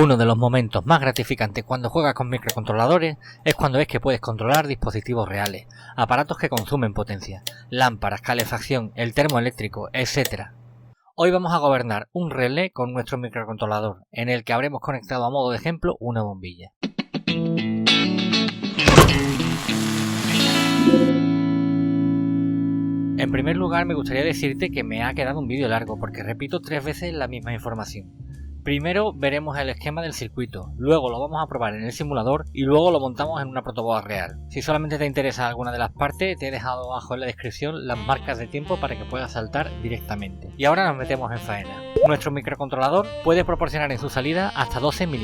Uno de los momentos más gratificantes cuando juegas con microcontroladores es cuando ves que puedes controlar dispositivos reales, aparatos que consumen potencia, lámparas, calefacción, el termoeléctrico, etc. Hoy vamos a gobernar un relé con nuestro microcontrolador, en el que habremos conectado a modo de ejemplo una bombilla. En primer lugar me gustaría decirte que me ha quedado un vídeo largo porque repito 3 veces la misma información. Primero veremos el esquema del circuito, luego lo vamos a probar en el simulador y luego lo montamos en una protoboard real. Si solamente te interesa alguna de las partes, te he dejado abajo en la descripción las marcas de tiempo para que puedas saltar directamente. Y ahora nos metemos en faena. Nuestro microcontrolador puede proporcionar en su salida hasta 12 mA.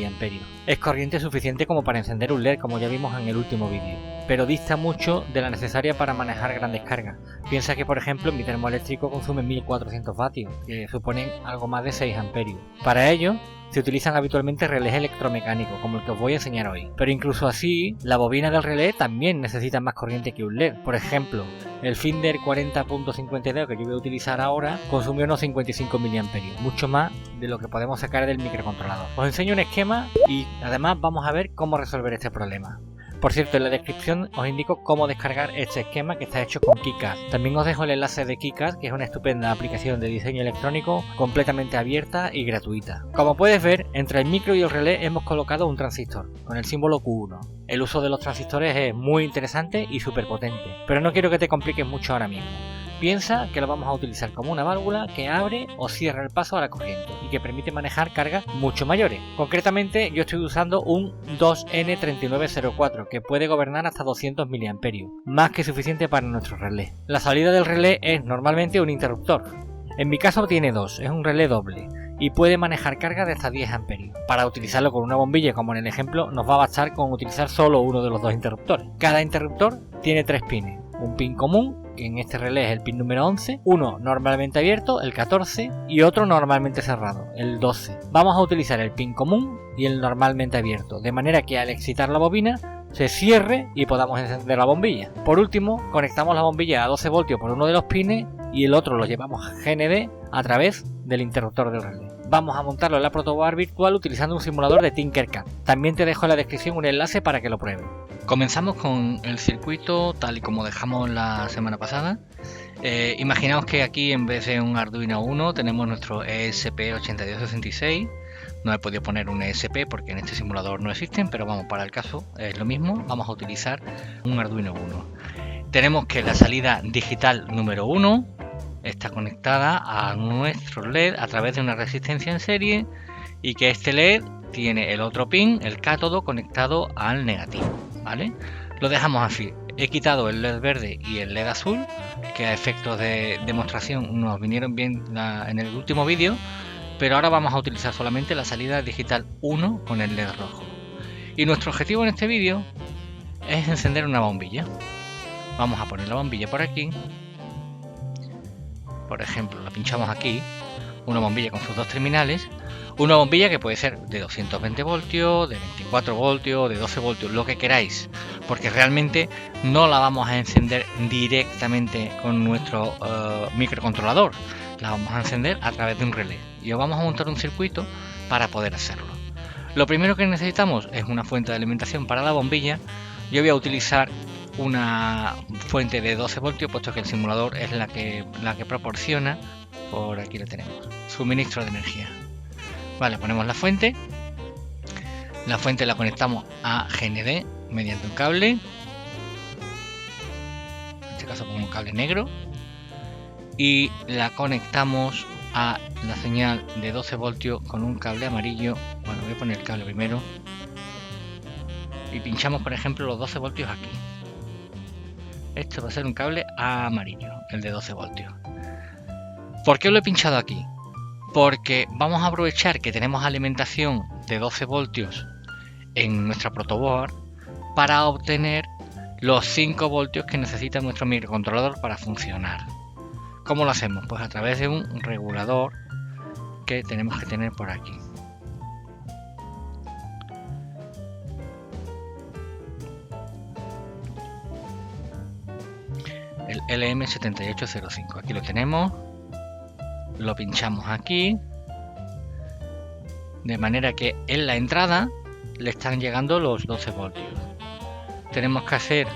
Es corriente suficiente como para encender un LED, como ya vimos en el último vídeo, pero dista mucho de la necesaria para manejar grandes cargas. Piensa que por ejemplo mi termoeléctrico consume 1400 vatios, que suponen algo más de 6 amperios. Para ello se utilizan habitualmente relés electromecánicos, como el que os voy a enseñar hoy. Pero incluso así, la bobina del relé también necesita más corriente que un LED. Por ejemplo, el Finder 40.52 que yo voy a utilizar ahora consumió unos 55 mA, mucho más de lo que podemos sacar del microcontrolador. Os enseño un esquema y además vamos a ver cómo resolver este problema. Por cierto, en la descripción os indico cómo descargar este esquema que está hecho con KiCad. También os dejo el enlace de KiCad, que es una estupenda aplicación de diseño electrónico completamente abierta y gratuita. Como puedes ver, entre el micro y el relé hemos colocado un transistor, con el símbolo Q1. El uso de los transistores es muy interesante y súper potente, pero no quiero que te compliques mucho ahora mismo. Piensa que lo vamos a utilizar como una válvula que abre o cierra el paso a la corriente y que permite manejar cargas mucho mayores. Concretamente yo estoy usando un 2N3904 que puede gobernar hasta 200 mA, más que suficiente para nuestro relé. La salida del relé es normalmente un interruptor. En mi caso tiene dos, es un relé doble y puede manejar cargas de hasta 10 amperios. Para utilizarlo con una bombilla, como en el ejemplo, nos va a bastar con utilizar solo uno de los dos interruptores. Cada interruptor tiene 3 pines, un pin común, que en este relé es el pin número 11, uno normalmente abierto, el 14, y otro normalmente cerrado, el 12. Vamos a utilizar el pin común y el normalmente abierto, de manera que al excitar la bobina se cierre y podamos encender la bombilla. Por último, conectamos la bombilla a 12 voltios por uno de los pines y el otro lo llevamos a GND a través del interruptor del relé. Vamos a montarlo en la protoboard virtual utilizando un simulador de Tinkercad. También te dejo en la descripción un enlace para que lo pruebes. Comenzamos con el circuito tal y como dejamos la semana pasada. Imaginaos que aquí en vez de un Arduino Uno tenemos nuestro ESP8266. No he podido poner un ESP porque en este simulador no existen, pero vamos, para el caso es lo mismo. Vamos a utilizar un Arduino Uno. Tenemos que la salida digital número 1 está conectada a nuestro LED a través de una resistencia en serie y que este LED tiene el otro pin, el cátodo, conectado al negativo, ¿vale? Lo dejamos así. He quitado el LED verde y el LED azul, que a efectos de demostración nos vinieron bien en el último vídeo, pero ahora vamos a utilizar solamente la salida digital 1 con el LED rojo. Y nuestro objetivo en este vídeo es encender una bombilla. Vamos a poner la bombilla por aquí. Por ejemplo, la pinchamos aquí, una bombilla con sus dos terminales, una bombilla que puede ser de 220 voltios, de 24 voltios, de 12 voltios, lo que queráis, porque realmente no la vamos a encender directamente con nuestro microcontrolador, la vamos a encender a través de un relé y os vamos a montar un circuito para poder hacerlo. Lo primero que necesitamos es una fuente de alimentación para la bombilla. Yo voy a utilizar una fuente de 12 voltios, puesto que el simulador es la que proporciona. Por aquí lo tenemos, suministro de energía. Vale, ponemos la fuente la conectamos a GND mediante un cable, en este caso con un cable negro, y la conectamos a la señal de 12 voltios con un cable amarillo. Bueno, voy a poner el cable primero y pinchamos por ejemplo los 12 voltios aquí. Esto va a ser un cable amarillo, el de 12 voltios. ¿Por qué lo he pinchado aquí? Porque vamos a aprovechar que tenemos alimentación de 12 voltios en nuestra protoboard para obtener los 5 voltios que necesita nuestro microcontrolador para funcionar. ¿Cómo lo hacemos? Pues a través de un regulador que tenemos que tener por aquí. El LM7805, aquí lo tenemos, lo pinchamos aquí, de manera que en la entrada le están llegando los 12 voltios. Tenemos que hacer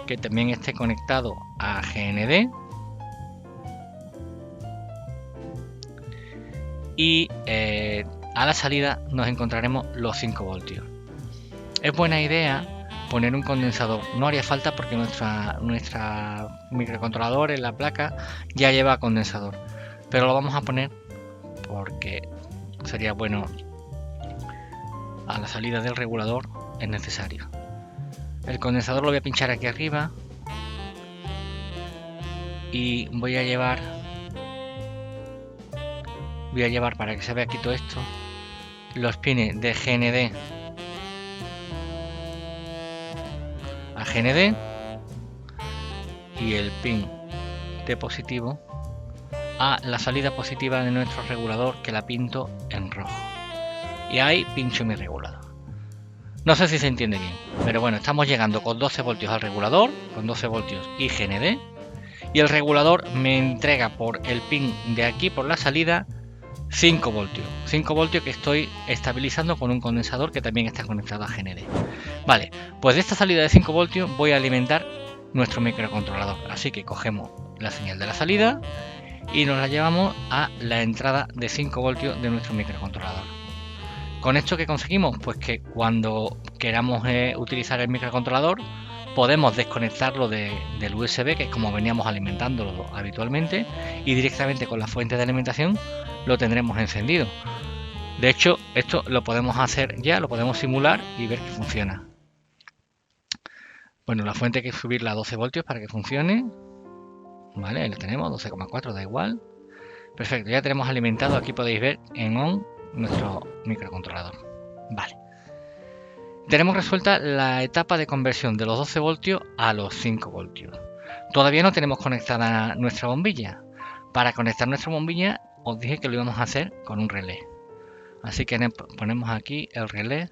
que también esté conectado a GND y a la salida nos encontraremos los 5 voltios. Es buena idea poner un condensador, no haría falta porque nuestra microcontrolador en la placa ya lleva condensador, pero lo vamos a poner porque sería bueno a la salida del regulador, es necesario. El condensador lo voy a pinchar aquí arriba y voy a llevar para que se vea aquí todo esto los pines de GND a GND y el pin de positivo a la salida positiva de nuestro regulador, que la pinto en rojo, y ahí pincho mi regulador. No sé si se entiende bien, pero bueno, estamos llegando con 12 voltios al regulador, con 12 voltios y GND, y el regulador me entrega por el pin de aquí, por la salida, 5 voltios que estoy estabilizando con un condensador que también está conectado a GND. Vale, pues de esta salida de 5 voltios voy a alimentar nuestro microcontrolador, así que cogemos la señal de la salida y nos la llevamos a la entrada de 5 voltios de nuestro microcontrolador. ¿Con esto qué conseguimos? Pues que cuando queramos utilizar el microcontrolador podemos desconectarlo del USB, que es como veníamos alimentándolo habitualmente, y directamente con la fuente de alimentación lo tendremos encendido. De hecho, esto lo podemos hacer ya, lo podemos simular y ver que funciona. Bueno, la fuente hay que subirla a 12 voltios para que funcione. Vale, ahí lo tenemos, 12,4, da igual. Perfecto, ya tenemos alimentado, aquí podéis ver en on nuestro microcontrolador. Vale. Tenemos resuelta la etapa de conversión de los 12 voltios a los 5 voltios. Todavía no tenemos conectada nuestra bombilla. Para conectar nuestra bombilla os dije que lo íbamos a hacer con un relé. Así que ponemos aquí el relé.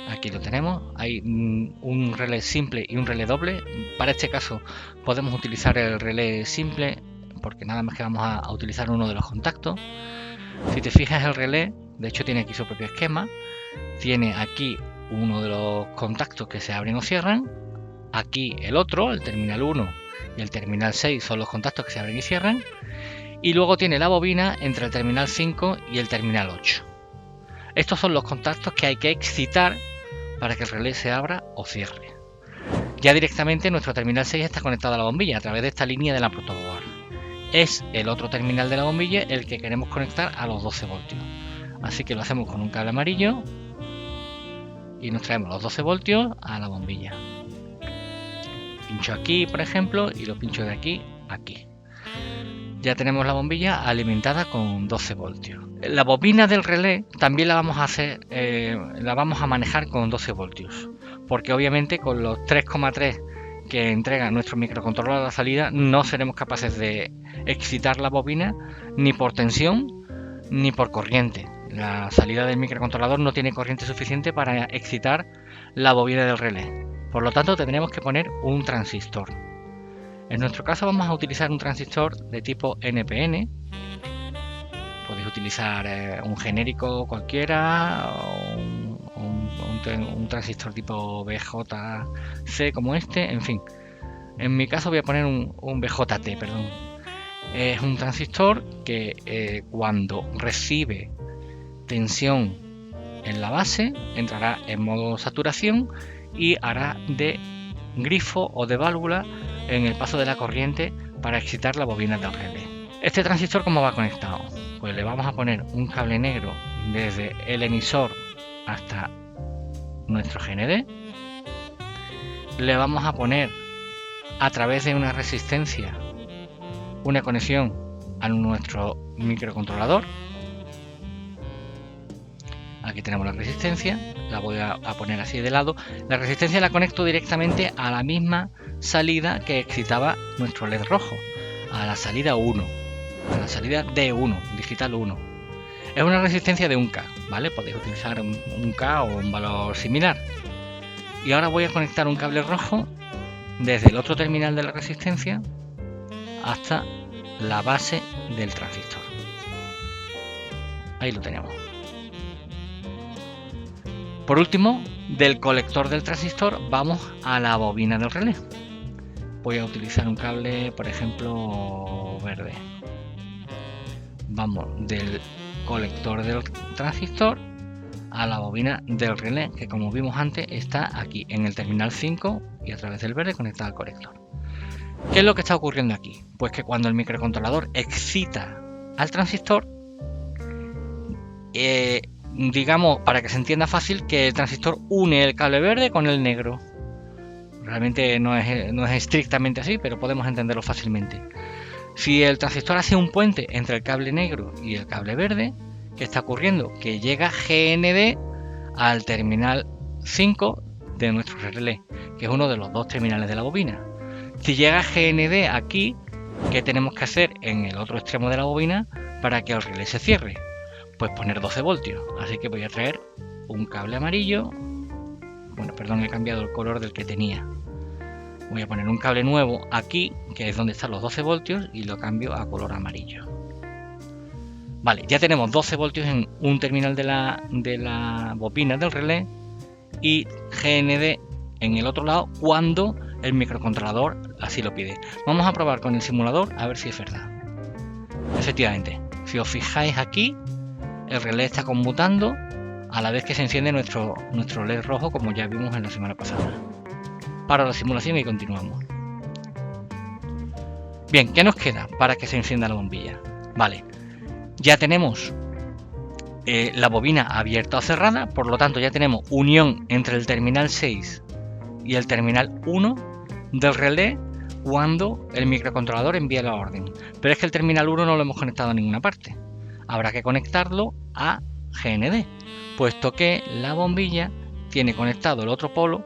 Aquí lo tenemos. Hay un relé simple y un relé doble. Para este caso podemos utilizar el relé simple porque nada más que vamos a utilizar uno de los contactos. Si te fijas, el relé, de hecho, tiene aquí su propio esquema. Tiene aquí uno de los contactos que se abren o cierran. Aquí el otro, el terminal 1 y el terminal 6 son los contactos que se abren y cierran. Y luego tiene la bobina entre el terminal 5 y el terminal 8. Estos son los contactos que hay que excitar para que el relé se abra o cierre. Ya directamente nuestro terminal 6 está conectado a la bombilla a través de esta línea de la protoboard. Es el otro terminal de la bombilla el que queremos conectar a los 12 voltios. Así que lo hacemos con un cable amarillo y nos traemos los 12 voltios a la bombilla. Pincho aquí, por ejemplo, y lo pincho de aquí a aquí. Ya tenemos la bombilla alimentada con 12 voltios. La bobina del relé también la vamos a hacer, la vamos a manejar con 12 voltios, porque obviamente con los 3,3 que entrega nuestro microcontrolador a la salida no seremos capaces de excitar la bobina ni por tensión ni por corriente. La salida del microcontrolador no tiene corriente suficiente para excitar la bobina del relé. Por lo tanto, tendremos que poner un transistor. En nuestro caso vamos a utilizar un transistor de tipo NPN. Podéis utilizar un genérico cualquiera o un transistor tipo BJC como este, en fin. En mi caso voy a poner un BJT, perdón. Es un transistor que cuando recibe tensión en la base entrará en modo saturación y hará de grifo o de válvula en el paso de la corriente para excitar la bobina del relé. Este transistor, ¿cómo va conectado? Pues le vamos a poner un cable negro desde el emisor hasta nuestro GND. Le vamos a poner a través de una resistencia una conexión a nuestro microcontrolador. Aquí tenemos la resistencia, la voy a poner así de lado. La resistencia la conecto directamente a la misma salida que excitaba nuestro LED rojo, a la salida 1, a la salida D1, digital 1. Es una resistencia de 1K, ¿vale? Podéis utilizar un K o un valor similar. Y ahora voy a conectar un cable rojo desde el otro terminal de la resistencia hasta la base del transistor. Ahí lo tenemos. Por último, del colector del transistor vamos a la bobina del relé. Voy a utilizar un cable, por ejemplo, verde. Vamos del colector del transistor a la bobina del relé, que como vimos antes está aquí en el terminal 5 y a través del verde conectado al colector. ¿Qué es lo que está ocurriendo aquí? Pues que cuando el microcontrolador excita al transistor, digamos, para que se entienda fácil, que el transistor une el cable verde con el negro. Realmente no es estrictamente así, pero podemos entenderlo fácilmente. Si el transistor hace un puente entre el cable negro y el cable verde, ¿qué está ocurriendo? Que llega GND al terminal 5 de nuestro relé, que es uno de los dos terminales de la bobina. Si llega GND aquí, ¿qué tenemos que hacer en el otro extremo de la bobina para que el relé se cierre? Pues poner 12 voltios. Así que voy a traer un cable amarillo. Bueno, perdón, he cambiado el color del que tenía. Voy a poner un cable nuevo aquí, que es donde están los 12 voltios, y lo cambio a color amarillo. Vale, ya tenemos 12 voltios en un terminal de la bobina del relé y GND en el otro lado cuando el microcontrolador así lo pide. Vamos a probar con el simulador a ver si es verdad. Efectivamente, si os fijáis aquí, el relé está conmutando a la vez que se enciende nuestro LED rojo, como ya vimos en la semana pasada. Paro la simulación y continuamos. Bien, ¿qué nos queda para que se encienda la bombilla? Vale, ya tenemos la bobina abierta o cerrada, por lo tanto ya tenemos unión entre el terminal 6 y el terminal 1 del relé cuando el microcontrolador envía la orden. Pero es que el terminal 1 no lo hemos conectado a ninguna parte. Habrá que conectarlo a GND, puesto que la bombilla tiene conectado el otro polo,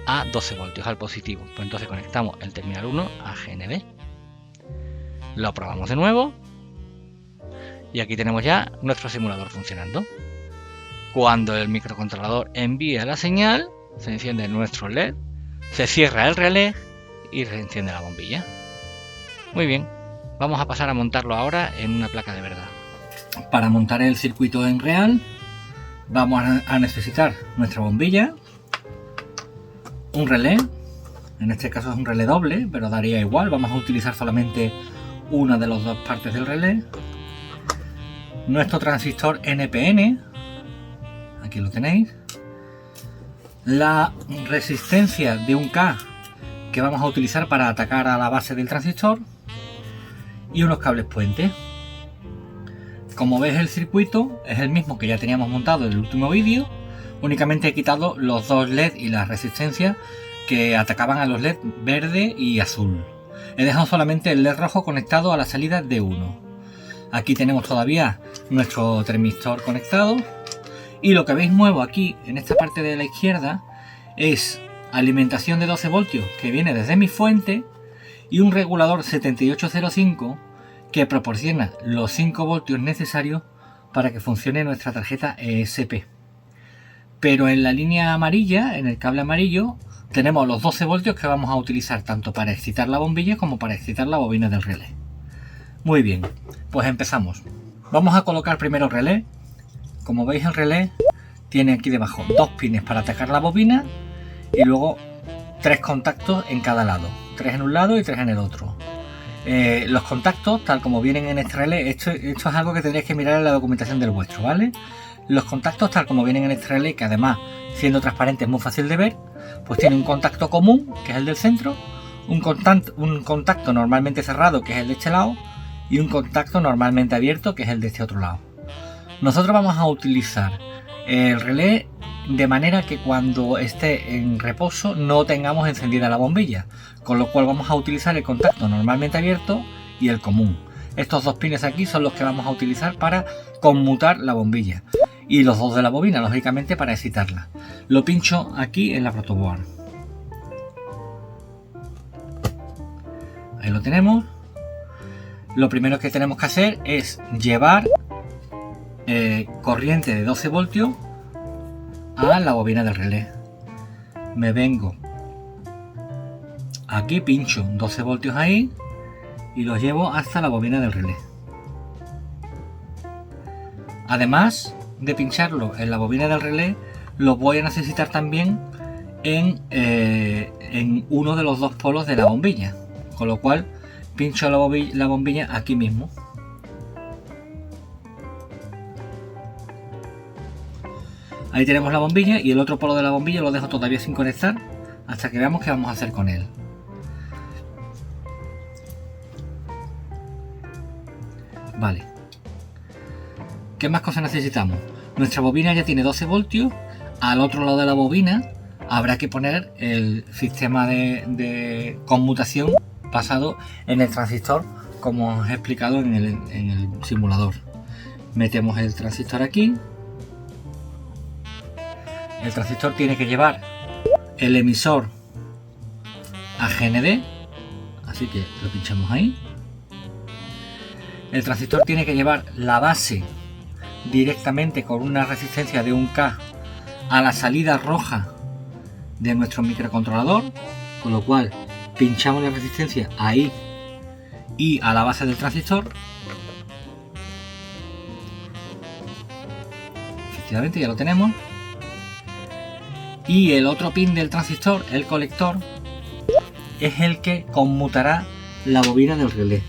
a 12 voltios, al positivo. Pues entonces conectamos el terminal 1 a GND. Lo probamos de nuevo. Y aquí tenemos ya nuestro simulador funcionando. Cuando el microcontrolador envía la señal, se enciende nuestro LED, se cierra el relé y se enciende la bombilla. Muy bien, vamos a pasar a montarlo ahora en una placa de verdad. Para montar el circuito en real, vamos a necesitar nuestra bombilla, un relé, en este caso es un relé doble, pero daría igual, vamos a utilizar solamente una de las dos partes del relé, nuestro transistor NPN, aquí lo tenéis, la resistencia de 1K que vamos a utilizar para atacar a la base del transistor y unos cables puente. Como veis, el circuito es el mismo que ya teníamos montado en el último vídeo, únicamente he quitado los dos LED y las resistencias que atacaban a los LED verde y azul. He dejado solamente el LED rojo conectado a la salida de 1. Aquí tenemos todavía nuestro termistor conectado y lo que veis nuevo aquí en esta parte de la izquierda es alimentación de 12 voltios que viene desde mi fuente y un regulador 7805 que proporciona los 5 voltios necesarios para que funcione nuestra tarjeta ESP. Pero en la línea amarilla, en el cable amarillo, tenemos los 12 voltios que vamos a utilizar tanto para excitar la bombilla como para excitar la bobina del relé. Muy bien, pues empezamos. Vamos a colocar primero el relé. Como veis, el relé tiene aquí debajo dos pines para atacar la bobina y luego 3 contactos en cada lado, 3 en un lado y 3 en el otro. Los contactos, tal como vienen en este relé, esto es algo que tendréis que mirar en la documentación del vuestro, ¿vale? Los contactos, tal como vienen en este relé, que además, siendo transparente, es muy fácil de ver, pues tiene un contacto común, que es el del centro, un contacto normalmente cerrado, que es el de este lado, y un contacto normalmente abierto, que es el de este otro lado. Nosotros vamos a utilizar el relé de manera que cuando esté en reposo no tengamos encendida la bombilla, con lo cual vamos a utilizar el contacto normalmente abierto y el común. Estos dos pines aquí son los que vamos a utilizar para conmutar la bombilla y los dos de la bobina, lógicamente, para excitarla. Lo pincho aquí en la protoboard. Ahí lo tenemos. Lo primero que tenemos que hacer es llevar corriente de 12 voltios a la bobina del relé. Me vengo aquí, pincho 12 voltios ahí y los llevo hasta la bobina del relé. Además de pincharlo en la bobina del relé, lo voy a necesitar también en uno de los dos polos de la bombilla, con lo cual pincho la bombilla aquí mismo. Ahí tenemos la bombilla y el otro polo de la bombilla lo dejo todavía sin conectar hasta que veamos qué vamos a hacer con él. Vale. ¿Qué más cosas necesitamos? Nuestra bobina ya tiene 12 voltios. Al otro lado de la bobina habrá que poner el sistema de conmutación basado en el transistor, como os he explicado en el simulador. Metemos el transistor aquí. El transistor tiene que llevar el emisor a GND, así que lo pinchamos ahí. El transistor tiene que llevar la base directamente con una resistencia de 1K a la salida roja de nuestro microcontrolador, con lo cual pinchamos la resistencia ahí y a la base del transistor. Efectivamente ya lo tenemos. Y el otro pin del transistor, el colector, es el que conmutará la bobina del relé.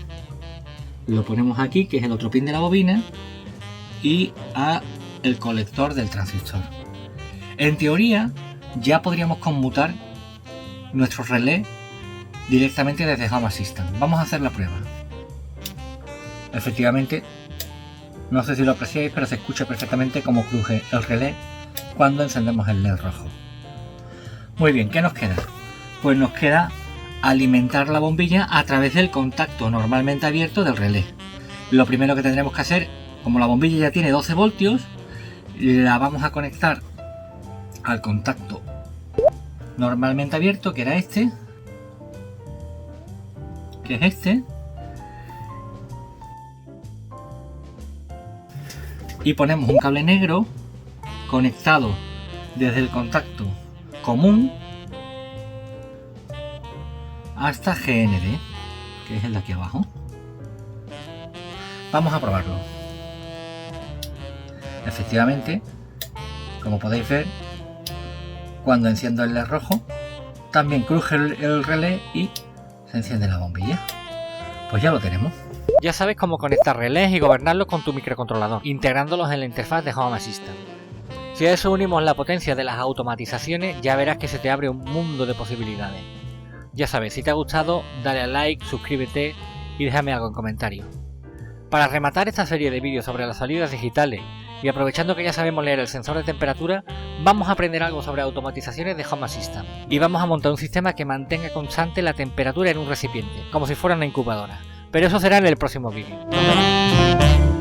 Lo ponemos aquí, que es el otro pin de la bobina, y a el colector del transistor. En teoría ya podríamos conmutar nuestro relé directamente desde Home Assistant. Vamos a hacer la prueba. Efectivamente, no sé si lo apreciáis, pero se escucha perfectamente cómo cruje el relé cuando encendemos el LED rojo. Muy bien, ¿qué nos queda? Pues nos queda alimentar la bombilla a través del contacto normalmente abierto del relé. Lo primero que tendremos que hacer, como la bombilla ya tiene 12 voltios, la vamos a conectar al contacto normalmente abierto, que era este, que es este, y ponemos un cable negro conectado desde el contacto común hasta GND, que es el de aquí abajo. Vamos a probarlo. Efectivamente, como podéis ver, cuando enciendo el LED rojo también cruje el relé y se enciende la bombilla. Pues ya lo tenemos. Ya sabes cómo conectar relés y gobernarlos con tu microcontrolador, integrándolos en la interfaz de Home Assistant. Si a eso unimos la potencia de las automatizaciones, ya verás que se te abre un mundo de posibilidades. Ya sabes, si te ha gustado, dale a like, suscríbete y déjame algo en comentario. Para rematar esta serie de vídeos sobre las salidas digitales y aprovechando que ya sabemos leer el sensor de temperatura, vamos a aprender algo sobre automatizaciones de Home Assistant y vamos a montar un sistema que mantenga constante la temperatura en un recipiente, como si fuera una incubadora. Pero eso será en el próximo vídeo. ¡Nos vemos!